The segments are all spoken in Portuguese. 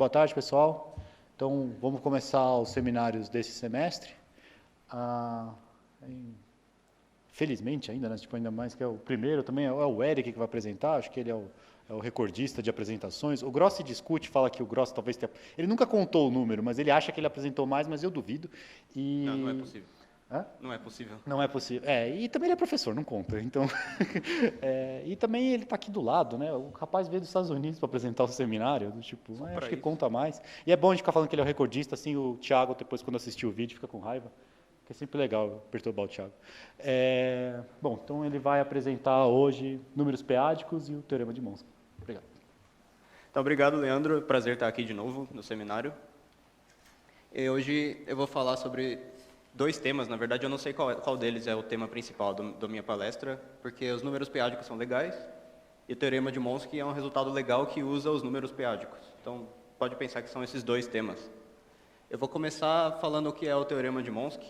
Boa tarde, pessoal. Então, vamos começar os seminários desse semestre. Felizmente ainda, né? Tipo, ainda mais que é o primeiro, também é o Eric que vai apresentar, acho que ele é o recordista de apresentações. O Grossi discute, fala que o Grossi talvez tenha... Ele nunca contou o número, mas ele acha que ele apresentou mais, mas eu duvido. Não é possível. Hã? Não é possível. Não é possível. E também ele é professor, não conta. Então, e também ele está aqui do lado, né? O rapaz veio dos Estados Unidos para apresentar o seminário, do tipo, acho que isso. conta mais. E é bom a gente ficar falando que ele é o recordista, assim, o Thiago, depois, quando assistir o vídeo, fica com raiva. Que é sempre legal perturbar o Thiago. Bom, então ele vai apresentar hoje números peádicos e o teorema de Monson. Obrigado. Então, obrigado, Leandro. Prazer estar aqui de novo no seminário. E hoje eu vou falar sobre dois temas. Na verdade, eu não sei qual deles é o tema principal da minha palestra, porque os números peádicos são legais e o teorema de Monson é um resultado legal que usa os números peádicos. Então, pode pensar que são esses dois temas. Eu vou começar falando o que é o teorema de Monson.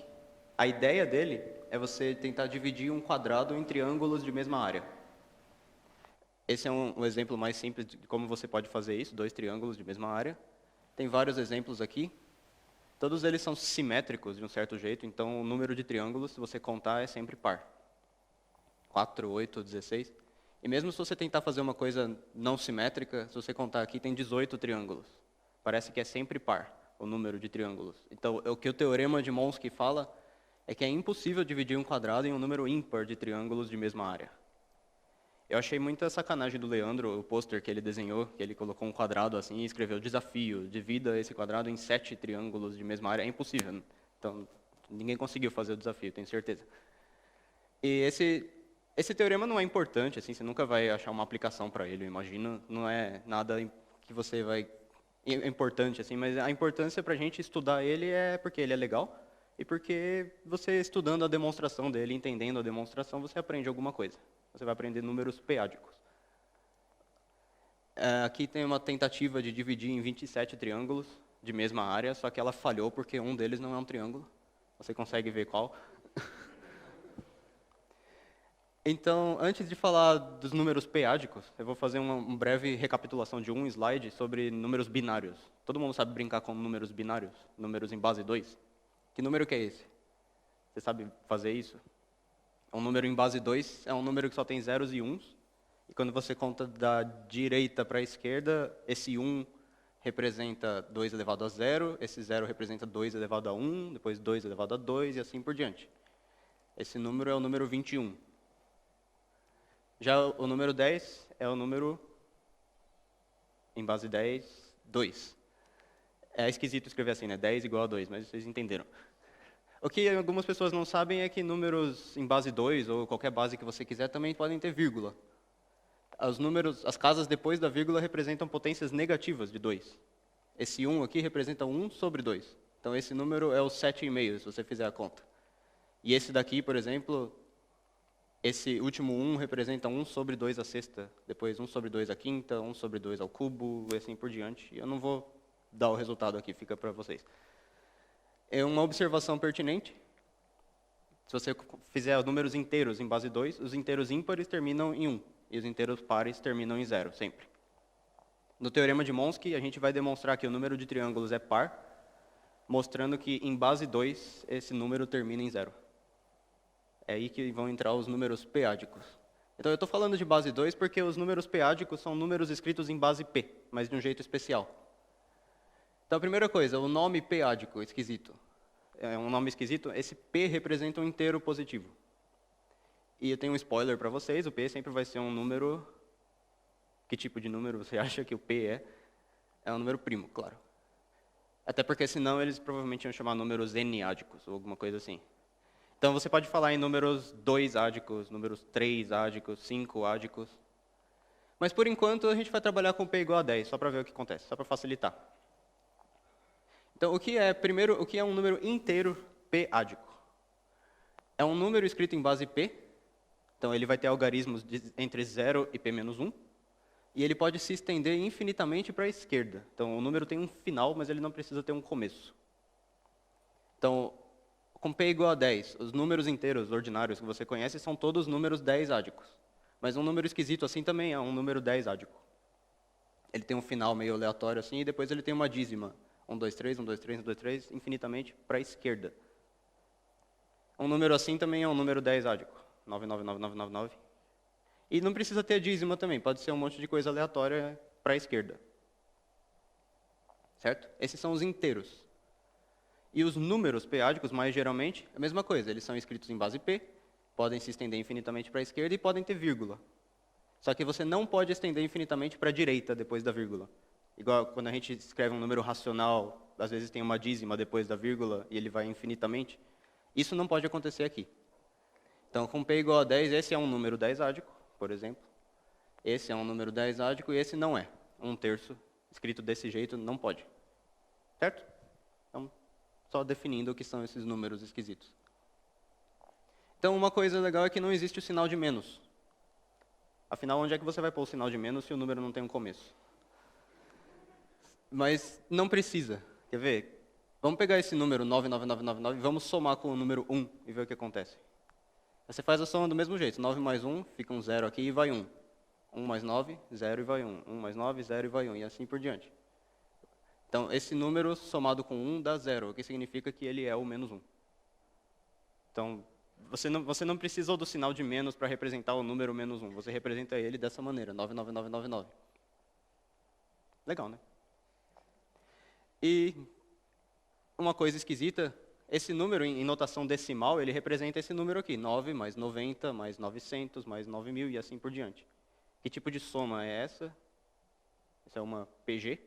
A ideia dele é você tentar dividir um quadrado em triângulos de mesma área. Esse é um exemplo mais simples de como você pode fazer isso, dois triângulos de mesma área. Tem vários exemplos aqui. Todos eles são simétricos de um certo jeito, então o número de triângulos, se você contar, é sempre par. 4, 8, 16. E mesmo se você tentar fazer uma coisa não simétrica, se você contar aqui, tem 18 triângulos. Parece que é sempre par o número de triângulos. Então, o que o teorema de Monson fala é que é impossível dividir um quadrado em um número ímpar de triângulos de mesma área. Eu achei muita sacanagem do Leandro, o pôster que ele desenhou, que ele colocou um quadrado assim e escreveu desafio, divida esse quadrado em 7 triângulos de mesma área. É impossível. Então, ninguém conseguiu fazer o desafio, tenho certeza. E esse teorema não é importante, assim, você nunca vai achar uma aplicação para ele, eu imagino. Não é nada que você vai... É importante, assim, mas a importância para a gente estudar ele é porque ele é legal e porque você estudando a demonstração dele, entendendo a demonstração, você aprende alguma coisa. Você vai aprender números peádicos. Aqui tem uma tentativa de dividir em 27 triângulos de mesma área, só que ela falhou porque um deles não é um triângulo. Você consegue ver qual? Então, antes de falar dos números peádicos, eu vou fazer uma breve recapitulação de um slide sobre números binários. Todo mundo sabe brincar com números binários? Números em base 2? Que número que é esse? Você sabe fazer isso? Um número em base 2 é um número que só tem zeros e uns. E quando você conta da direita para a esquerda, esse 1 representa 2 elevado a 0, esse 0 representa 2 elevado a 1, depois 2 elevado a 2 e assim por diante. Esse número é o número 21. Já o número 10 é o número em base 10, 2. É esquisito escrever assim, né? 10 igual a 2, mas vocês entenderam. O que algumas pessoas não sabem é que números em base 2, ou qualquer base que você quiser, também podem ter vírgula. As casas depois da vírgula representam potências negativas de 2. Esse 1 aqui representa 1 sobre 2. Então, esse número é o 7,5, se você fizer a conta. E esse daqui, por exemplo, esse último 1 representa 1 sobre 2 à sexta, depois 1 sobre 2 à quinta, 1 sobre 2 ao cubo, e assim por diante. Eu não vou dar o resultado aqui, fica para vocês. É uma observação pertinente. Se você fizer números inteiros em base 2, os inteiros ímpares terminam em 1, e os inteiros pares terminam em 0, sempre. No teorema de Monson, a gente vai demonstrar que o número de triângulos é par, mostrando que em base 2, esse número termina em 0. É aí que vão entrar os números peádicos. Então, eu estou falando de base 2 porque os números peádicos são números escritos em base P, mas de um jeito especial. Então, a primeira coisa, o nome peádico, esquisito. É um nome esquisito, esse P representa um inteiro positivo. E eu tenho um spoiler para vocês, o P sempre vai ser um número... Que tipo de número você acha que o P é? É um número primo, claro. Até porque senão eles provavelmente iam chamar números n-ádicos, ou alguma coisa assim. Então, você pode falar em números 2-ádicos, números 3-ádicos, 5-ádicos. Mas, por enquanto, a gente vai trabalhar com P igual a 10, só para ver o que acontece, só para facilitar. Então, o que é um número inteiro p-ádico? É um número escrito em base P, então ele vai ter algarismos entre 0 e p menos 1, e ele pode se estender infinitamente para a esquerda. Então, o número tem um final, mas ele não precisa ter um começo. Então, com p igual a 10, os números inteiros ordinários que você conhece são todos números 10-ádicos. Mas um número esquisito assim também é um número 10-ádico. Ele tem um final meio aleatório assim, e depois ele tem uma dízima. 1, 2, 3, 1, 2, 3, 1, 2, 3, infinitamente para a esquerda. Um número assim também é um número 10 ádico. 999999. E não precisa ter a dízima também, pode ser um monte de coisa aleatória para a esquerda. Certo? Esses são os inteiros. E os números p-ádicos, mais geralmente, é a mesma coisa. Eles são escritos em base p, podem se estender infinitamente para a esquerda e podem ter vírgula. Só que você não pode estender infinitamente para a direita depois da vírgula. Igual quando a gente escreve um número racional, às vezes tem uma dízima depois da vírgula e ele vai infinitamente. Isso não pode acontecer aqui. Então, com p igual a 10, esse é um número 10-ádico, por exemplo. Esse é um número 10-ádico e esse não é. 1/3 escrito desse jeito não pode. Certo? Então, só definindo o que são esses números esquisitos. Então, uma coisa legal é que não existe o sinal de menos. Afinal, onde é que você vai pôr o sinal de menos se o número não tem um começo? Mas não precisa. Quer ver? Vamos pegar esse número 99999 e vamos somar com o número 1 e ver o que acontece. Você faz a soma do mesmo jeito. 9 mais 1, fica um 0 aqui e vai 1. 1 mais 9, 0 e vai 1. 1 mais 9, 0 e vai 1. E assim por diante. Então, esse número somado com 1 dá 0, o que significa que ele é o menos 1. Então, você não precisa do sinal de menos para representar o número menos 1. Você representa ele dessa maneira, 99999. Legal, né? E uma coisa esquisita, esse número em notação decimal, ele representa esse número aqui, 9 mais 90 mais 900 mais 9.000 e assim por diante. Que tipo de soma é essa? Essa é uma PG.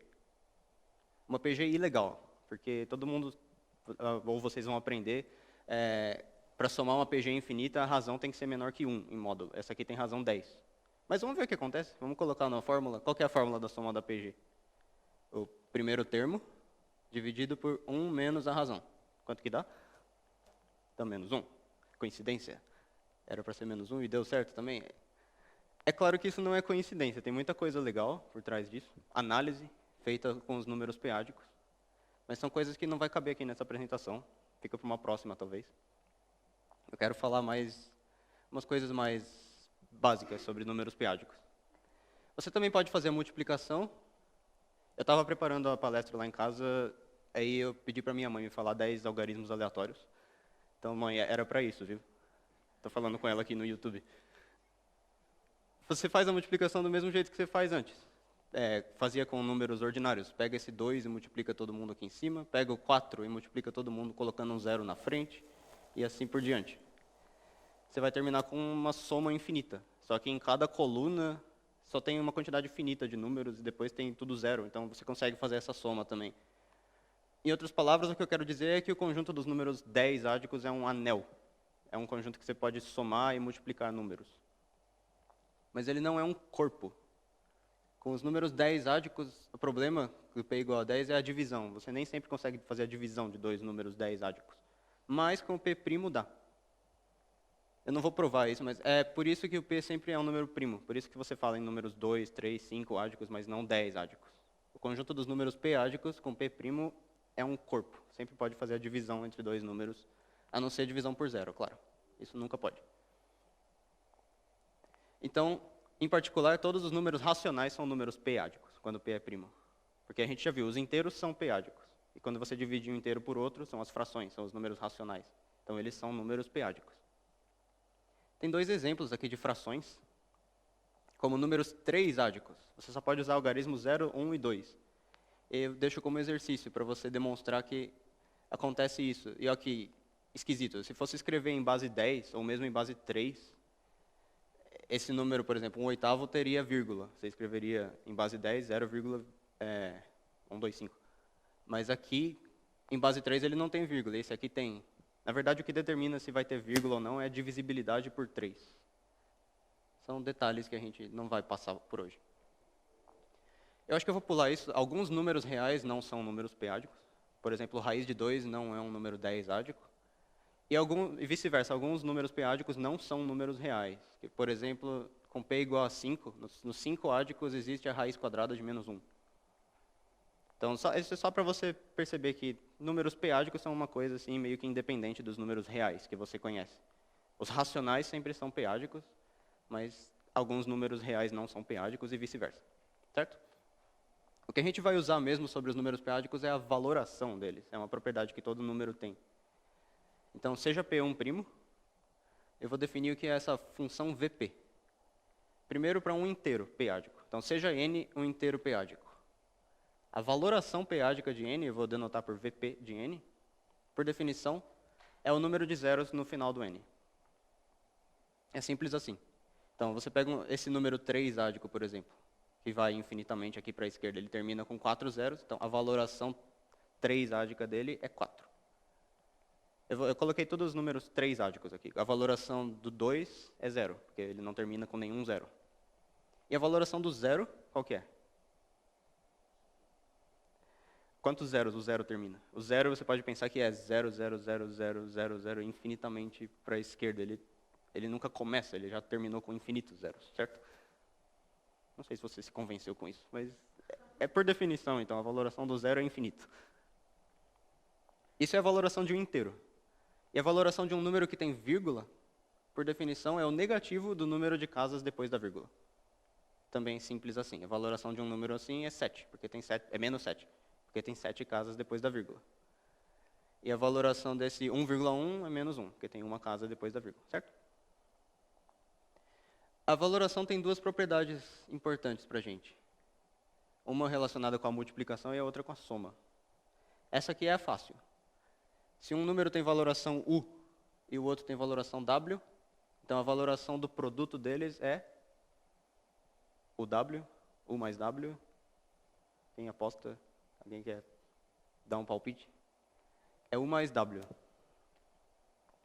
Uma PG ilegal, porque todo mundo, ou vocês vão aprender, para somar uma PG infinita, a razão tem que ser menor que 1 em módulo. Essa aqui tem razão 10. Mas vamos ver o que acontece. Vamos colocar na fórmula. Qual que é a fórmula da soma da PG? O primeiro termo dividido por 1 menos a razão. Quanto que dá? Dá menos 1. Coincidência? Era para ser menos 1 e deu certo também? É claro que isso não é coincidência. Tem muita coisa legal por trás disso. Análise feita com os números p-ádicos. Mas são coisas que não vai caber aqui nessa apresentação. Fica para uma próxima, talvez. Eu quero falar umas coisas mais básicas sobre números p-ádicos. Você também pode fazer a multiplicação. Eu estava preparando a palestra lá em casa, aí eu pedi para minha mãe me falar 10 algarismos aleatórios. Então, mãe, era para isso, viu? Estou falando com ela aqui no YouTube. Você faz a multiplicação do mesmo jeito que você faz antes. Fazia com números ordinários. Pega esse 2 e multiplica todo mundo aqui em cima. Pega o 4 e multiplica todo mundo colocando um 0 na frente. E assim por diante. Você vai terminar com uma soma infinita. Só que em cada coluna só tem uma quantidade finita de números e depois tem tudo 0. Então você consegue fazer essa soma também. Em outras palavras, o que eu quero dizer é que o conjunto dos números 10 ádicos é um anel. É um conjunto que você pode somar e multiplicar números. Mas ele não é um corpo. Com os números 10 ádicos, o problema do p igual a 10 é a divisão. Você nem sempre consegue fazer a divisão de dois números 10 ádicos. Mas com o p' dá. Eu não vou provar isso, mas é por isso que o p sempre é um número primo. Por isso que você fala em números 2, 3, 5 ádicos, mas não 10 ádicos. O conjunto dos números p ádicos com p' é um corpo. Sempre pode fazer a divisão entre dois números, a não ser a divisão por 0, claro. Isso nunca pode. Então, em particular, todos os números racionais são números p-ádicos, quando p é primo. Porque a gente já viu, os inteiros são p-ádicos. E quando você divide um inteiro por outro, são as frações, são os números racionais. Então, eles são números p-ádicos. Tem dois exemplos aqui de frações, como números 3-ádicos. Você só pode usar algarismos 0, 1 e 2. Eu deixo como exercício para você demonstrar que acontece isso. E olha que esquisito, se fosse escrever em base 10, ou mesmo em base 3, esse número, por exemplo, 1/8 teria vírgula. Você escreveria em base 10, 0,125. Mas aqui, em base 3, ele não tem vírgula. Esse aqui tem. Na verdade, o que determina se vai ter vírgula ou não é a divisibilidade por 3. São detalhes que a gente não vai passar por hoje. Eu acho que eu vou pular isso. Alguns números reais não são números p-ádicos. Por exemplo, raiz de 2 não é um número 10-ádico. E vice-versa, alguns números p-ádicos não são números reais. Por exemplo, com p igual a 5, nos 5 ádicos existe a raiz quadrada de menos 1. Então, isso é só para você perceber que números p-ádicos são uma coisa assim, meio que independente dos números reais que você conhece. Os racionais sempre são p-ádicos, mas alguns números reais não são p-ádicos e vice-versa. Certo? O que a gente vai usar mesmo sobre os números p-ádicos é a valoração deles. É uma propriedade que todo número tem. Então, seja P1', eu vou definir o que é essa função VP. Primeiro para um inteiro p-ádico. Então, seja n um inteiro p-ádico. A valoração p-ádica de n, eu vou denotar por VP de n, por definição, é o número de zeros no final do n. É simples assim. Então, você pega esse número 3-ádico, por exemplo, que vai infinitamente aqui para a esquerda, ele termina com 4 zeros, então a valoração 3-ádica dele é 4. Eu coloquei todos os números 3-ádicos aqui. A valoração do 2 é 0, porque ele não termina com nenhum zero. E a valoração do 0, qual que é? Quantos zeros o 0 termina? O 0 você pode pensar que é 0, 0, 0, 0, 0, 0, infinitamente para a esquerda. Ele nunca começa, ele já terminou com infinitos zeros, certo? Não sei se você se convenceu com isso, mas é por definição, então, a valoração do 0 é infinito. Isso é a valoração de um inteiro. E a valoração de um número que tem vírgula, por definição, é o negativo do número de casas depois da vírgula. Também simples assim. A valoração de um número assim é 7, porque tem 7, é menos 7, porque tem 7 casas depois da vírgula. E a valoração desse 1,1 é menos 1, porque tem uma casa depois da vírgula, certo? A valoração tem duas propriedades importantes para a gente. Uma relacionada com a multiplicação e a outra com a soma. Essa aqui é fácil. Se um número tem valoração U e o outro tem valoração W, então a valoração do produto deles é o W, U mais W. Quem aposta? Alguém quer dar um palpite? É U mais W.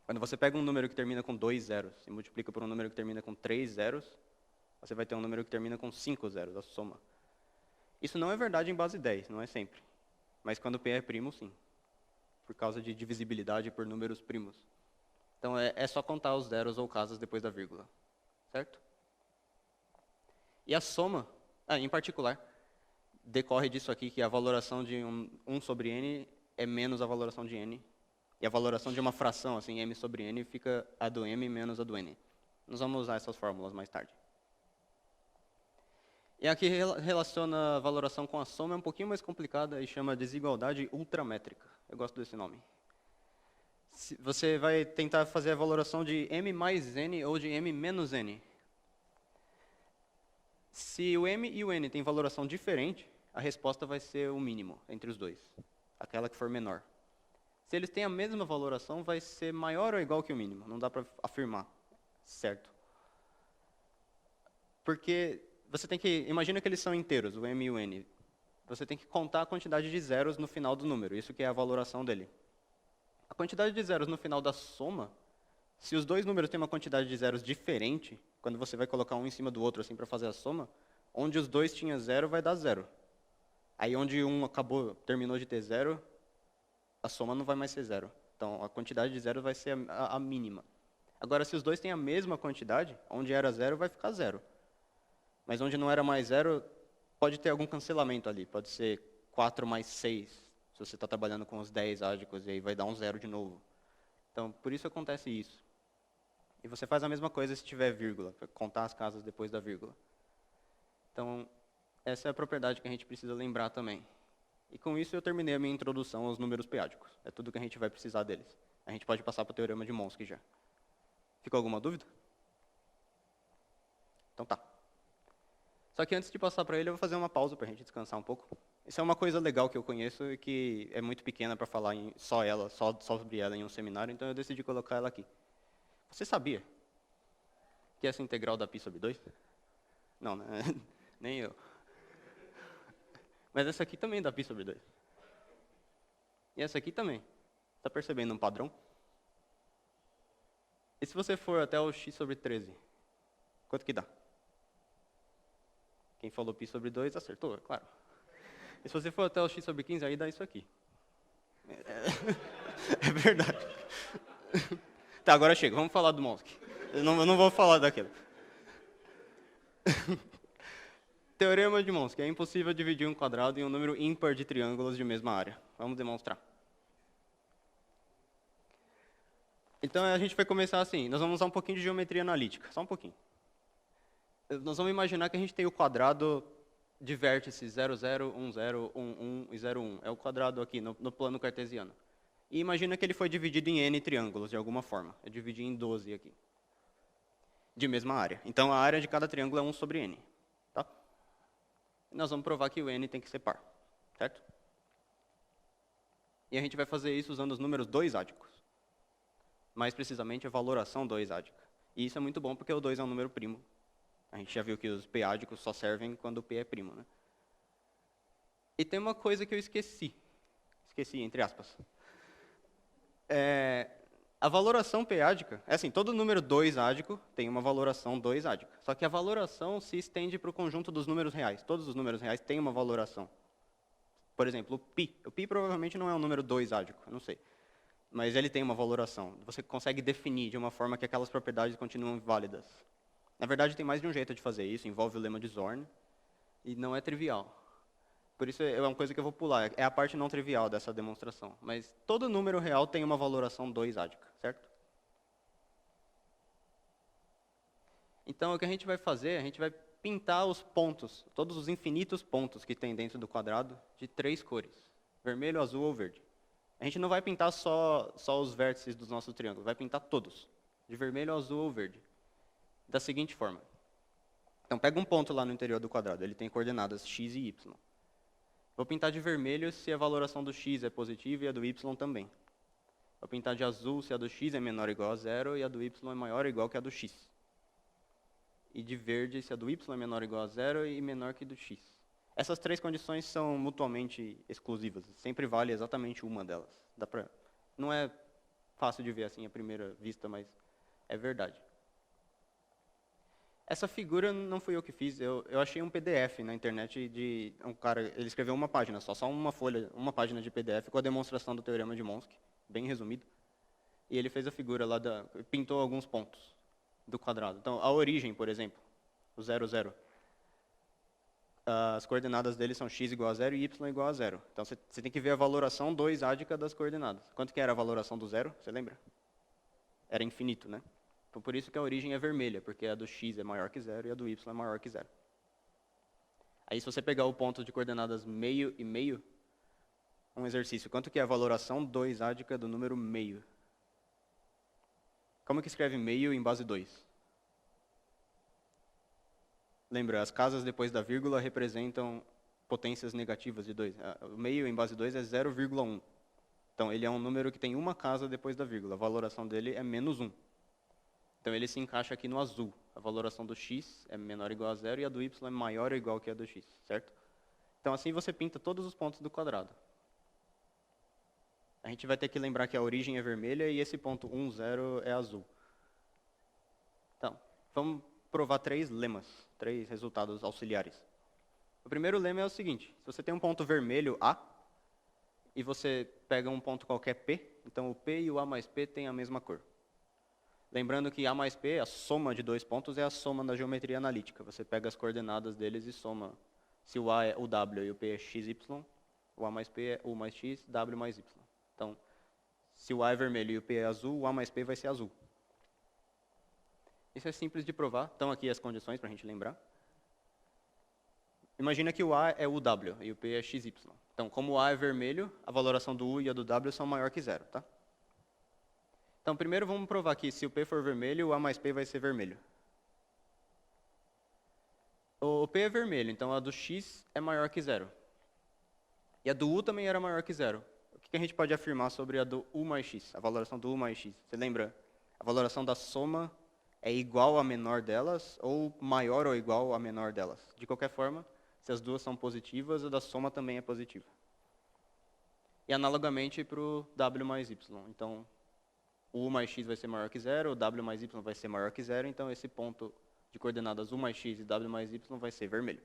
Quando você pega um número que termina com 2 zeros e multiplica por um número que termina com 3 zeros, você vai ter um número que termina com 5 zeros, a soma. Isso não é verdade em base 10, não é sempre. Mas quando P é primo, sim. Por causa de divisibilidade por números primos. Então, é só contar os zeros ou casas depois da vírgula. Certo? E a soma, em particular, decorre disso aqui, que a valoração de 1 sobre n é menos a valoração de n. E a valoração de uma fração, assim, m sobre n, fica a do m menos a do n. Nós vamos usar essas fórmulas mais tarde. E aqui relaciona a valoração com a soma, é um pouquinho mais complicada e chama desigualdade ultramétrica. Eu gosto desse nome. Você vai tentar fazer a valoração de m mais n ou de m menos n. Se o m e o n têm valoração diferente, a resposta vai ser o mínimo entre os dois, aquela que for menor. Se eles têm a mesma valoração, vai ser maior ou igual que o mínimo. Não dá para afirmar, certo? Porque você tem que, imagina que eles são inteiros, o m e o n. Você tem que contar a quantidade de zeros no final do número, isso que é a valoração dele. A quantidade de zeros no final da soma, se os dois números têm uma quantidade de zeros diferente, quando você vai colocar um em cima do outro assim para fazer a soma, onde os dois tinham zero vai dar zero. Aí onde um terminou de ter zero, a soma não vai mais ser zero. Então a quantidade de zero vai ser a mínima. Agora, se os dois têm a mesma quantidade, onde era zero vai ficar zero. Mas onde não era mais zero, pode ter algum cancelamento ali. Pode ser 4 mais 6, se você está trabalhando com os 10 ádicos, e aí vai dar um zero de novo. Então, por isso acontece isso. E você faz a mesma coisa se tiver vírgula, para contar as casas depois da vírgula. Então, essa é a propriedade que a gente precisa lembrar também. E com isso eu terminei a minha introdução aos números p-ádicos. É tudo que a gente vai precisar deles. A gente pode passar para o teorema de Monski já. Ficou alguma dúvida? Então tá. Só que antes de passar para ele, eu vou fazer uma pausa para a gente descansar um pouco. Isso é uma coisa legal que eu conheço e que é muito pequena para falar só sobre ela em um seminário, então eu decidi colocar ela aqui. Você sabia que essa integral dá π sobre 2? Não, né? Nem eu. Mas essa aqui também dá π sobre 2. E essa aqui também. Está percebendo um padrão? E se você for até o x sobre 13, quanto que dá? Quem falou π sobre 2 acertou, é claro. E se você for até o x sobre 15, aí dá isso aqui. É verdade. Tá, agora chega, vamos falar do Monski. Eu não vou falar daquilo. Teorema de Monski. É impossível dividir um quadrado em um número ímpar de triângulos de mesma área. Vamos demonstrar. Então, a gente vai começar assim. Nós vamos usar um pouquinho de geometria analítica. Só um pouquinho. Nós vamos imaginar que a gente tem o quadrado de vértices 0, 0, 1, 0, 1, 1 e 0, 1. É o quadrado aqui no plano cartesiano. E imagina que ele foi dividido em n triângulos, de alguma forma. Eu dividi em 12 aqui, de mesma área. Então, a área de cada triângulo é 1 sobre n. Tá? E nós vamos provar que o n tem que ser par. Certo? E a gente vai fazer isso usando os números 2-ádicos. Mais precisamente, a valoração 2-ádica. E isso é muito bom porque o 2 é um número primo. A gente já viu que os p-ádicos só servem quando o p é primo, né? E tem uma coisa que eu esqueci. Esqueci, entre aspas. A valoração p-ádica, é assim, todo número 2-ádico tem uma valoração 2-ádica. Só que a valoração se estende para o conjunto dos números reais. Todos os números reais têm uma valoração. Por exemplo, o π. O π provavelmente não é um número 2-ádico, eu não sei. Mas ele tem uma valoração. Você consegue definir de uma forma que aquelas propriedades continuam válidas. Na verdade, tem mais de um jeito de fazer isso, envolve o lema de Zorn, e não é trivial. Por isso é uma coisa que eu vou pular, é a parte não trivial dessa demonstração. Mas todo número real tem uma valoração 2-ádica, certo? Então, o que a gente vai fazer, a gente vai pintar os pontos, todos os infinitos pontos que tem dentro do quadrado, de 3 cores, vermelho, azul ou verde. A gente não vai pintar só os vértices dos nossos triângulos, vai pintar todos, de vermelho, azul ou verde. Da seguinte forma. Então, pega um ponto lá no interior do quadrado, ele tem coordenadas x e y. Vou pintar de vermelho se a valoração do x é positiva e a do y também. Vou pintar de azul se a do x é menor ou igual a zero e a do y é maior ou igual que a do x. E de verde se a do y é menor ou igual a zero e menor que a do x. Essas 3 condições são mutuamente exclusivas. Sempre vale exatamente uma delas. Não é fácil de ver assim à primeira vista, mas é verdade. Essa figura não fui eu que fiz. Eu achei um PDF na internet de um cara. Ele escreveu uma página só uma folha, uma página de PDF com a demonstração do teorema de Monski, bem resumido. E ele fez a figura lá pintou alguns pontos do quadrado. Então, a origem, por exemplo, o 0, 0. As coordenadas dele são x igual a 0 e y igual a 0. Então, você tem que ver a valoração 2-ádica das coordenadas. Quanto que era a valoração do 0? Você lembra? Era infinito, né? Então, por isso que a origem é vermelha, porque a do x é maior que 0 e a do y é maior que 0. Aí, se você pegar o ponto de coordenadas meio e meio, um exercício. Quanto que é a valoração 2-ádica do número meio? Como que escreve meio em base 2? Lembra, as casas depois da vírgula representam potências negativas de 2. O meio em base 2 é 0,1. Então, ele é um número que tem uma casa depois da vírgula. A valoração dele é menos 1. Então, ele se encaixa aqui no azul. A valoração do x é menor ou igual a 0 e a do y é maior ou igual que a do x, certo? Então, assim você pinta todos os pontos do quadrado. A gente vai ter que lembrar que a origem é vermelha e esse ponto 1, 0 é azul. Então, vamos provar 3 lemas, 3 resultados auxiliares. O primeiro lema é o seguinte: se você tem um ponto vermelho A, e você pega um ponto qualquer P, então o P e o A mais P têm a mesma cor. Lembrando que A mais P, a soma de 2 pontos, é a soma da geometria analítica. Você pega as coordenadas deles e soma. Se o A é o W e o P é XY, o A mais P é U mais X, W mais Y. Então, se o A é vermelho e o P é azul, o A mais P vai ser azul. Isso é simples de provar. Estão aqui as condições para a gente lembrar. Imagina que o A é o W e o P é XY. Então, como o A é vermelho, a valoração do U e a do W são maior que 0, tá? Então, primeiro vamos provar que se o P for vermelho, o A mais P vai ser vermelho. O P é vermelho, então a do X é maior que 0. E a do U também era maior que 0. O que a gente pode afirmar sobre a do U mais X, a valoração do U mais X? Você lembra? A valoração da soma é igual à menor delas ou maior ou igual à menor delas. De qualquer forma, se as duas são positivas, a da soma também é positiva. E analogamente para o W mais Y. Então, o U mais X vai ser maior que 0, o W mais Y vai ser maior que 0, então esse ponto de coordenadas U mais X e W mais Y vai ser vermelho.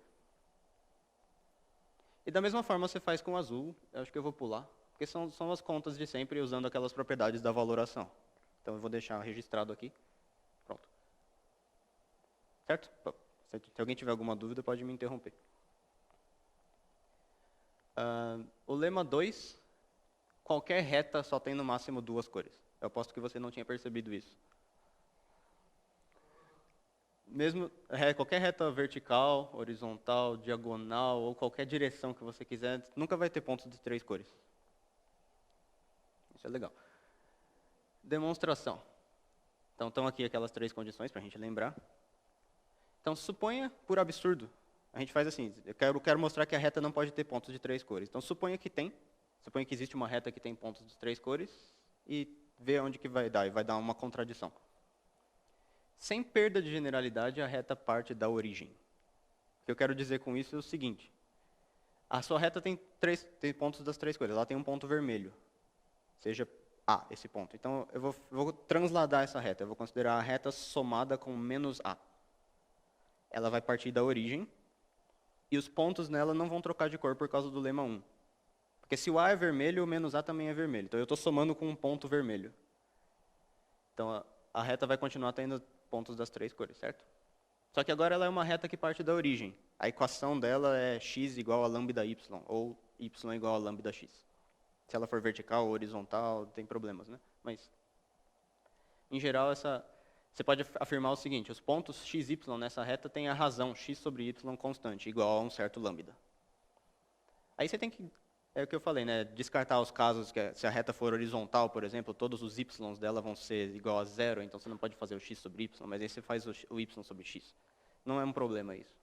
E da mesma forma você faz com o azul, eu acho que eu vou pular, porque são as contas de sempre usando aquelas propriedades da valoração. Então eu vou deixar registrado aqui. Pronto. Certo? Se alguém tiver alguma dúvida, pode me interromper. O lema 2, qualquer reta só tem no máximo 2 cores. Eu aposto que você não tinha percebido isso. qualquer reta vertical, horizontal, diagonal ou qualquer direção que você quiser, nunca vai ter pontos de 3 cores. Isso é legal. Demonstração. Então, estão aqui aquelas 3 condições para a gente lembrar. Então, suponha, por absurdo, a gente faz assim, eu quero mostrar que a reta não pode ter pontos de 3 cores. Então, suponha que existe uma reta que tem pontos de 3 cores e vê onde que vai dar, e vai dar uma contradição. Sem perda de generalidade, a reta parte da origem. O que eu quero dizer com isso é o seguinte, a sua reta tem pontos das 3 cores, ela tem um ponto vermelho, seja A, esse ponto. Então, eu vou transladar essa reta, eu vou considerar a reta somada com menos A. Ela vai partir da origem, e os pontos nela não vão trocar de cor por causa do lema 1. Porque se o A é vermelho, o menos A também é vermelho. Então, eu estou somando com um ponto vermelho. Então, a reta vai continuar tendo pontos das 3 cores, certo? Só que agora ela é uma reta que parte da origem. A equação dela é x igual a lambda y, ou y igual a lambda x. Se ela for vertical ou horizontal, tem problemas, né? Mas, em geral, você pode afirmar o seguinte, os pontos x, y nessa reta têm a razão x sobre y constante, igual a um certo lambda. Aí você tem que, é o que eu falei, né? Descartar os casos que se a reta for horizontal, por exemplo, todos os y dela vão ser igual a zero, então você não pode fazer o x sobre y, mas aí você faz o y sobre x. Não é um problema isso.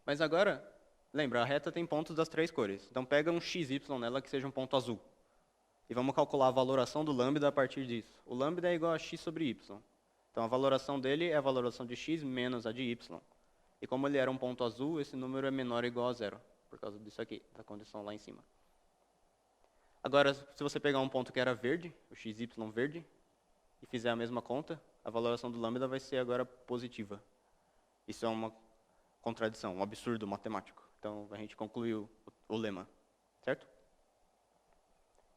Mas agora, lembra, a reta tem pontos das 3 cores. Então pega um xy nela que seja um ponto azul. E vamos calcular a valoração do lambda a partir disso. O lambda é igual a x sobre y. Então a valoração dele é a valoração de x menos a de y. E como ele era um ponto azul, esse número é menor ou igual a zero, por causa disso aqui, da condição lá em cima. Agora, se você pegar um ponto que era verde, o xy verde, e fizer a mesma conta, a valoração do lambda vai ser agora positiva. Isso é uma contradição, um absurdo matemático. Então, a gente concluiu o lema, certo?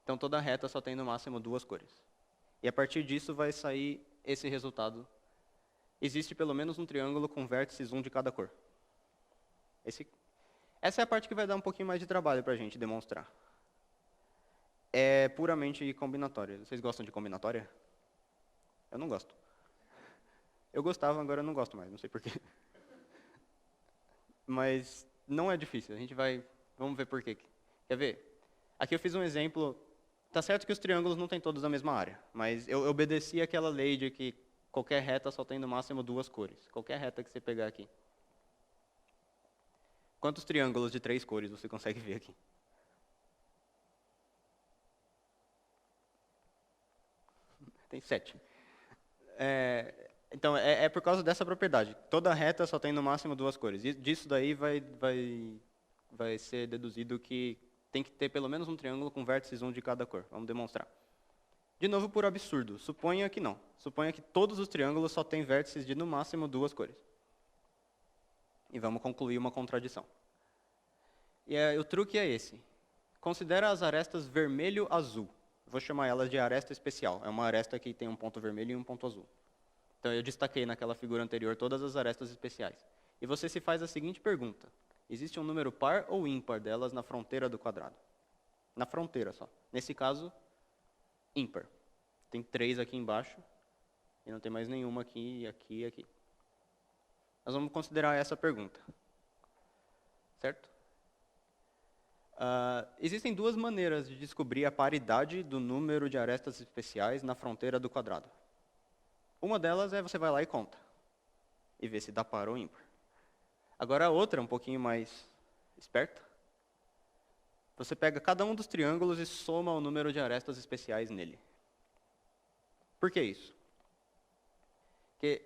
Então, toda reta só tem no máximo 2 cores. E a partir disso vai sair esse resultado. Existe pelo menos um triângulo com vértices, um de cada cor. Essa é a parte que vai dar um pouquinho mais de trabalho para a gente demonstrar. É puramente combinatória. Vocês gostam de combinatória? Eu não gosto. Eu gostava, agora eu não gosto mais, não sei porquê. Mas não é difícil, vamos ver por quê. Quer ver? Aqui eu fiz um exemplo, tá certo que os triângulos não têm todos a mesma área, mas eu obedeci aquela lei de que qualquer reta só tem no máximo 2 cores. Qualquer reta que você pegar aqui. Quantos triângulos de 3 cores você consegue ver aqui? Tem 7. Então, é por causa dessa propriedade. Toda reta só tem no máximo 2 cores. E disso daí vai ser deduzido que tem que ter pelo menos um triângulo com vértices, um de cada cor. Vamos demonstrar. De novo, por absurdo. Suponha que não. Suponha que todos os triângulos só têm vértices de no máximo 2 cores. E vamos concluir uma contradição. E o truque é esse. Considera as arestas vermelho-azul. Vou chamar elas de aresta especial. É uma aresta que tem um ponto vermelho e um ponto azul. Então, eu destaquei naquela figura anterior todas as arestas especiais. E você se faz a seguinte pergunta. Existe um número par ou ímpar delas na fronteira do quadrado? Na fronteira só. Nesse caso, ímpar. Tem 3 aqui embaixo. E não tem mais nenhuma aqui, aqui e aqui. Nós vamos considerar essa pergunta. Certo? Existem 2 maneiras de descobrir a paridade do número de arestas especiais na fronteira do quadrado. Uma delas é você vai lá e conta. E vê se dá par ou ímpar. Agora a outra, um pouquinho mais esperta. Você pega cada um dos triângulos e soma o número de arestas especiais nele. Por que isso? Porque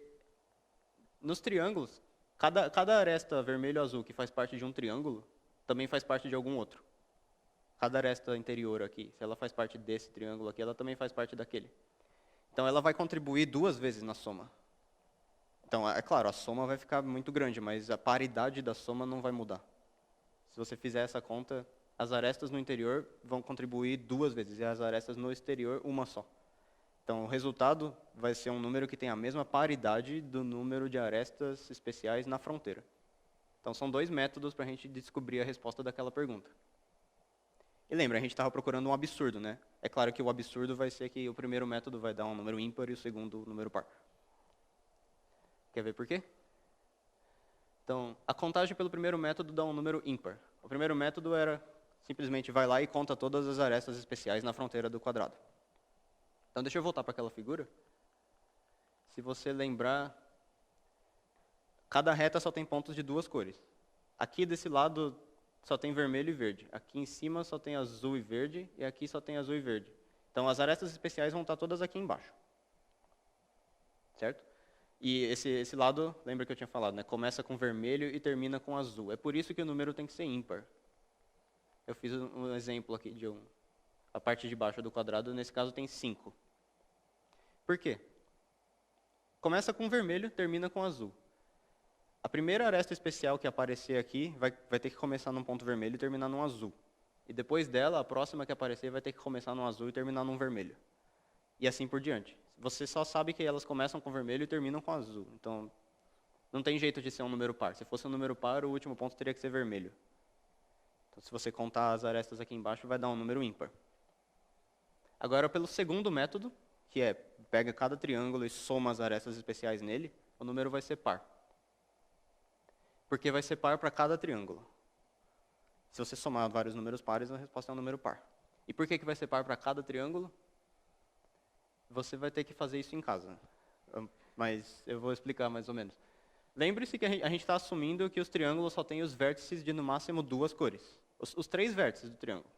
nos triângulos, cada aresta vermelho ou azul que faz parte de um triângulo, também faz parte de algum outro. Cada aresta interior aqui, se ela faz parte desse triângulo aqui, ela também faz parte daquele. Então, ela vai contribuir 2 vezes na soma. Então, é claro, a soma vai ficar muito grande, mas a paridade da soma não vai mudar. Se você fizer essa conta, as arestas no interior vão contribuir 2 vezes, e as arestas no exterior, uma só. Então, o resultado vai ser um número que tem a mesma paridade do número de arestas especiais na fronteira. Então, são 2 métodos para a gente descobrir a resposta daquela pergunta. E lembra, a gente estava procurando um absurdo, né? É claro que o absurdo vai ser que o primeiro método vai dar um número ímpar e o segundo um número par. Quer ver por quê? Então, a contagem pelo primeiro método dá um número ímpar. O primeiro método era simplesmente vai lá e conta todas as arestas especiais na fronteira do quadrado. Então, deixa eu voltar para aquela figura. Se você lembrar, cada reta só tem pontos de duas cores. Aqui desse lado só tem vermelho e verde. Aqui em cima só tem azul e verde, e aqui só tem azul e verde. Então, as arestas especiais vão estar todas aqui embaixo. Certo? E esse lado, lembra que eu tinha falado, né? Começa com vermelho e termina com azul. É por isso que o número tem que ser ímpar. Eu fiz um exemplo aqui de a parte de baixo do quadrado, nesse caso tem 5. Por quê? Começa com vermelho, termina com azul. A primeira aresta especial que aparecer aqui vai ter que começar num ponto vermelho e terminar num azul. E depois dela, a próxima que aparecer vai ter que começar num azul e terminar num vermelho. E assim por diante. Você só sabe que elas começam com vermelho e terminam com azul. Então, não tem jeito de ser um número par. Se fosse um número par, o último ponto teria que ser vermelho. Então, se você contar as arestas aqui embaixo, vai dar um número ímpar. Agora, pelo segundo método, que é pega cada triângulo e soma as arestas especiais nele, o número vai ser par. Porque vai ser par para cada triângulo. Se você somar vários números pares, a resposta é um número par. E por que vai ser par para cada triângulo? Você vai ter que fazer isso em casa. Mas eu vou explicar mais ou menos. Lembre-se que a gente está assumindo que os triângulos só têm os vértices de no máximo duas cores. Os três vértices do triângulo.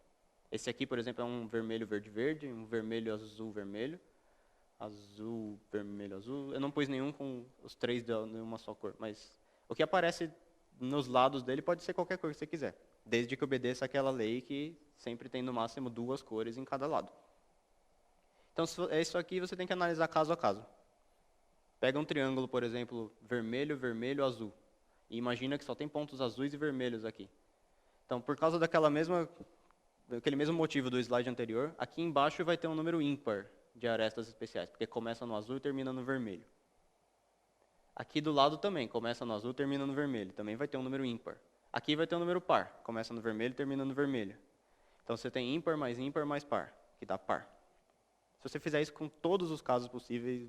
Esse aqui, por exemplo, é um vermelho, verde, verde, um vermelho, azul, vermelho, azul, vermelho, azul. Eu não pus nenhum com os três de uma só cor, mas o que aparece nos lados dele pode ser qualquer cor que você quiser, desde que obedeça aquela lei que sempre tem no máximo duas cores em cada lado. Então, isso aqui você tem que analisar caso a caso. Pega um triângulo, por exemplo, vermelho, vermelho, azul. E imagina que só tem pontos azuis e vermelhos aqui. Então, por causa daquele mesmo motivo do slide anterior, aqui embaixo vai ter um número ímpar de arestas especiais, porque começa no azul e termina no vermelho. Aqui do lado também, começa no azul e termina no vermelho. Também vai ter um número ímpar. Aqui vai ter um número par, começa no vermelho e termina no vermelho. Então, você tem ímpar mais par, que dá par. Se você fizer isso com todos os casos possíveis,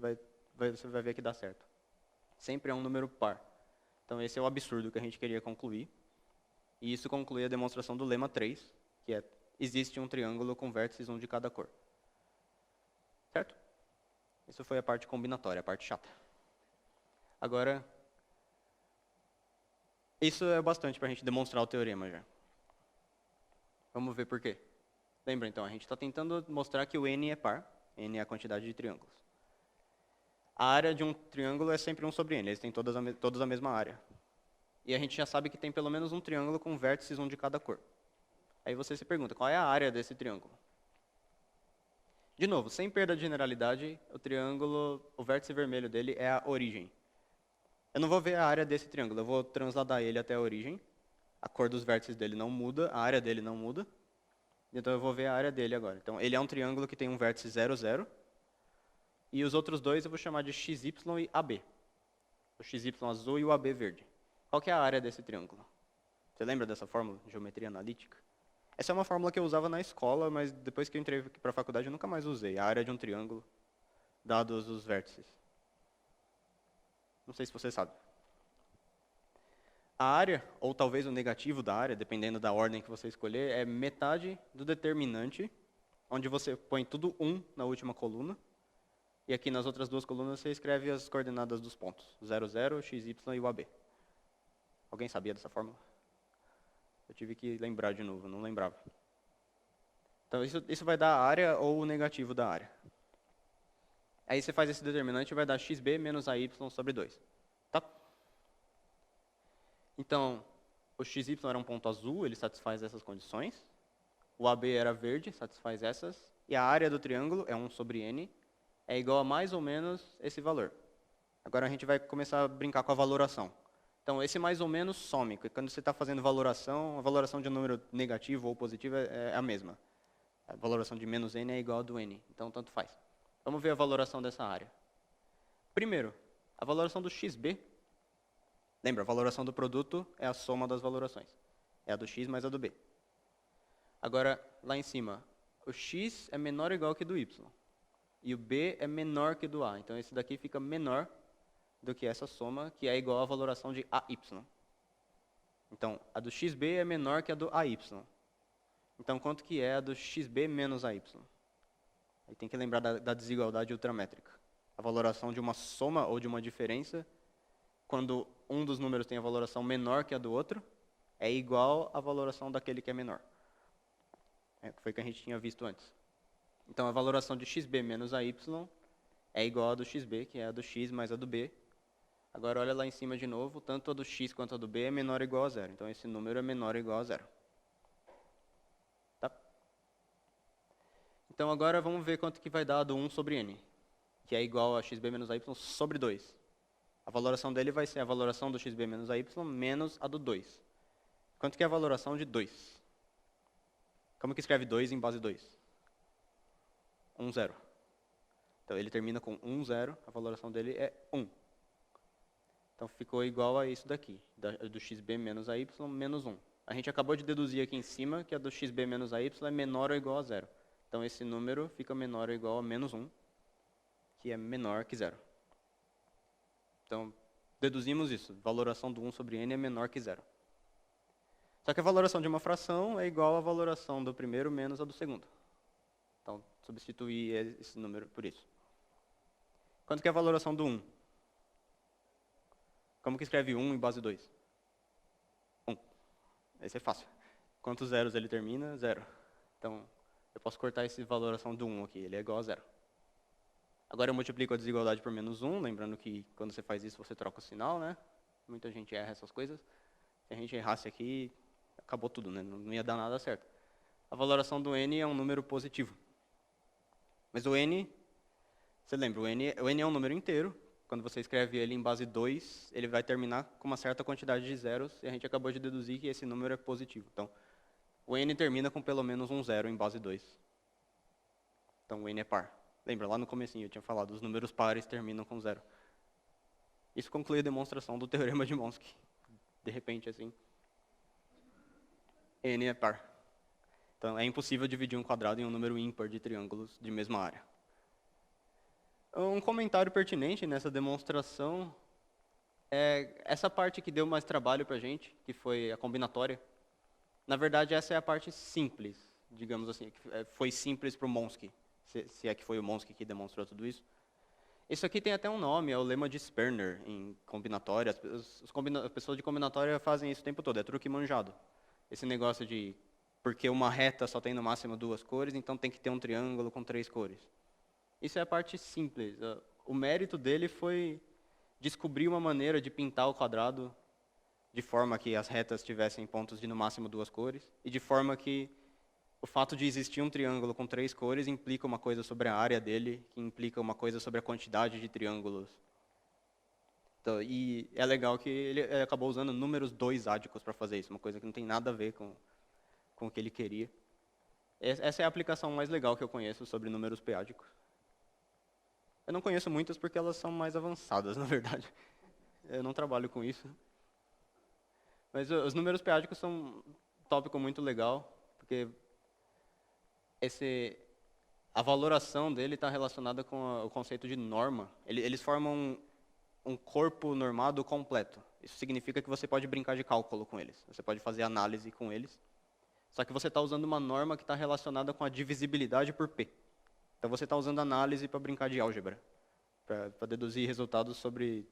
você vai ver que dá certo. Sempre é um número par. Então, esse é o absurdo que a gente queria concluir. E isso conclui a demonstração do lema 3, que é, existe um triângulo com vértices, um de cada cor. Certo? Isso foi a parte combinatória, a parte chata. Agora, isso é bastante para a gente demonstrar o teorema já. Vamos ver por quê. Lembra, então, a gente está tentando mostrar que o n é par. N é a quantidade de triângulos. A área de um triângulo é sempre 1 sobre n, eles têm todos a mesma área. E a gente já sabe que tem pelo menos um triângulo com vértices, um de cada cor. Aí você se pergunta, qual é a área desse triângulo? De novo, sem perda de generalidade, o triângulo, o vértice vermelho dele é a origem. Eu não vou ver a área desse triângulo, eu vou transladar ele até a origem. A cor dos vértices dele não muda, a área dele não muda. Então, eu vou ver a área dele agora. Então, ele é um triângulo que tem um vértice 0, 0. E os outros dois eu vou chamar de XY e AB. O XY azul e o AB verde. Qual que é a área desse triângulo? Você lembra dessa fórmula de geometria analítica? Essa é uma fórmula que eu usava na escola, mas depois que eu entrei para a faculdade eu nunca mais usei. A área de um triângulo, dados os vértices. Não sei se você sabe. A área, ou talvez o negativo da área, dependendo da ordem que você escolher, é metade do determinante, onde você põe tudo 1 na última coluna, e aqui nas outras duas colunas você escreve as coordenadas dos pontos, 0, 0, XY e o AB. Alguém sabia dessa fórmula? Eu tive que lembrar de novo, não lembrava. Então, isso vai dar a área ou o negativo da área. Aí você faz esse determinante e vai dar xb menos AY sobre 2. Tá? Então, o XY era um ponto azul, ele satisfaz essas condições. O AB era verde, satisfaz essas. E a área do triângulo é 1 sobre n, é igual a mais ou menos esse valor. Agora a gente vai começar a brincar com a valoração. Então, esse mais ou menos some. Quando você está fazendo valoração, a valoração de um número negativo ou positivo é a mesma. A valoração de menos n é igual a do n. Então, tanto faz. Vamos ver a valoração dessa área. Primeiro, a valoração do xb. Lembra, a valoração do produto é a soma das valorações. É a do x mais a do b. Agora, lá em cima, o x é menor ou igual que do y. E o b é menor que do a. Então, esse daqui fica menor do que essa soma, que é igual à valoração de AY. Então, a do XB é menor que a do AY. Então, quanto que é a do XB menos AY? Aí tem que lembrar da desigualdade ultramétrica. A valoração de uma soma ou de uma diferença, quando um dos números tem a valoração menor que a do outro, é igual à valoração daquele que é menor. Foi o que a gente tinha visto antes. Então, a valoração de XB menos AY é igual a do XB, que é a do X mais a do B. Agora, olha lá em cima de novo, tanto a do X quanto a do B é menor ou igual a zero. Então, esse número é menor ou igual a zero. Tá? Então, agora vamos ver quanto que vai dar a do 1 sobre N, que é igual a XB menos AY sobre 2. A valoração dele vai ser a valoração do XB menos AY menos a do 2. Quanto que é a valoração de 2? Como que escreve 2 em base 2? 1, 0. Então, ele termina com 1, 0, a valoração dele é 1. Então, ficou igual a isso daqui, do XB menos AY menos 1. A gente acabou de deduzir aqui em cima que a do XB menos AY é menor ou igual a 0. Então, esse número fica menor ou igual a menos 1, que é menor que 0. Então, deduzimos isso. Valoração do 1 sobre N é menor que 0. Só que a valoração de uma fração é igual à valoração do primeiro menos a do segundo. Então, substituir esse número por isso. Quanto que é a valoração do 1? Como que escreve 1 em base 2? 1. Esse é fácil. Quantos zeros ele termina? 0. Então, eu posso cortar essa valoração do 1 aqui. Ele é igual a 0. Agora eu multiplico a desigualdade por menos 1. Lembrando que quando você faz isso, você troca o sinal, né? Muita gente erra essas coisas. Se a gente errasse aqui, acabou tudo, né? Não ia dar nada certo. A valoração do N é um número positivo. Mas o N, você lembra, o N é um número inteiro. Quando você escreve ele em base 2, ele vai terminar com uma certa quantidade de zeros, e a gente acabou de deduzir que esse número é positivo. Então, o N termina com pelo menos um zero em base 2. Então, o N é par. Lembra, lá no comecinho eu tinha falado, os números pares terminam com 0. Isso conclui a demonstração do teorema de Monski. De repente, assim, N é par. Então, é impossível dividir um quadrado em um número ímpar de triângulos de mesma área. Um comentário pertinente nessa demonstração é essa parte que deu mais trabalho para a gente, que foi a combinatória. Na verdade, essa é a parte simples, digamos assim, que foi simples para o Monski, se é que foi o Monski que demonstrou tudo isso. Isso aqui tem até um nome, é o lema de Sperner em combinatória. As pessoas de combinatória fazem isso o tempo todo, é truque manjado. Esse negócio de, porque uma reta só tem no máximo 2 cores, então tem que ter um triângulo com 3 cores. Isso é a parte simples. O mérito dele foi descobrir uma maneira de pintar o quadrado de forma que as retas tivessem pontos de no máximo 2 cores, e de forma que o fato de existir um triângulo com 3 cores implica uma coisa sobre a área dele, que implica uma coisa sobre a quantidade de triângulos. Então, e é legal que ele acabou usando números 2-ádicos para fazer isso, uma coisa que não tem nada a ver com o que ele queria. Essa é a aplicação mais legal que eu conheço sobre números p-ádicos. Eu não conheço muitas porque elas são mais avançadas, na verdade. Eu não trabalho com isso. Mas os números p-ádicos são um tópico muito legal, porque a valoração dele está relacionada com o conceito de norma. Eles formam um corpo normado completo. Isso significa que você pode brincar de cálculo com eles. Você pode fazer análise com eles. Só que você está usando uma norma que está relacionada com a divisibilidade por P. Então, você está usando análise para brincar de álgebra, para deduzir resultados sobre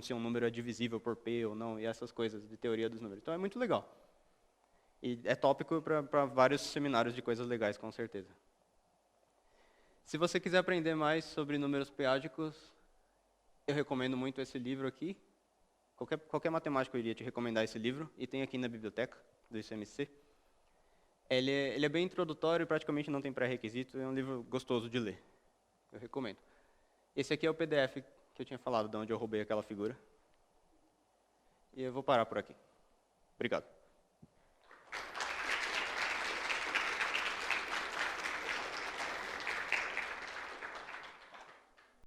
se um número é divisível por P ou não, e essas coisas de teoria dos números. Então, é muito legal. E é tópico para vários seminários de coisas legais, com certeza. Se você quiser aprender mais sobre números p-ádicos, eu recomendo muito esse livro aqui. Qualquer matemático iria te recomendar esse livro, e tem aqui na biblioteca do ICMC. Ele é bem introdutório, praticamente não tem pré-requisito, é um livro gostoso de ler. Eu recomendo. Esse aqui é o PDF que eu tinha falado, de onde eu roubei aquela figura. E eu vou parar por aqui. Obrigado.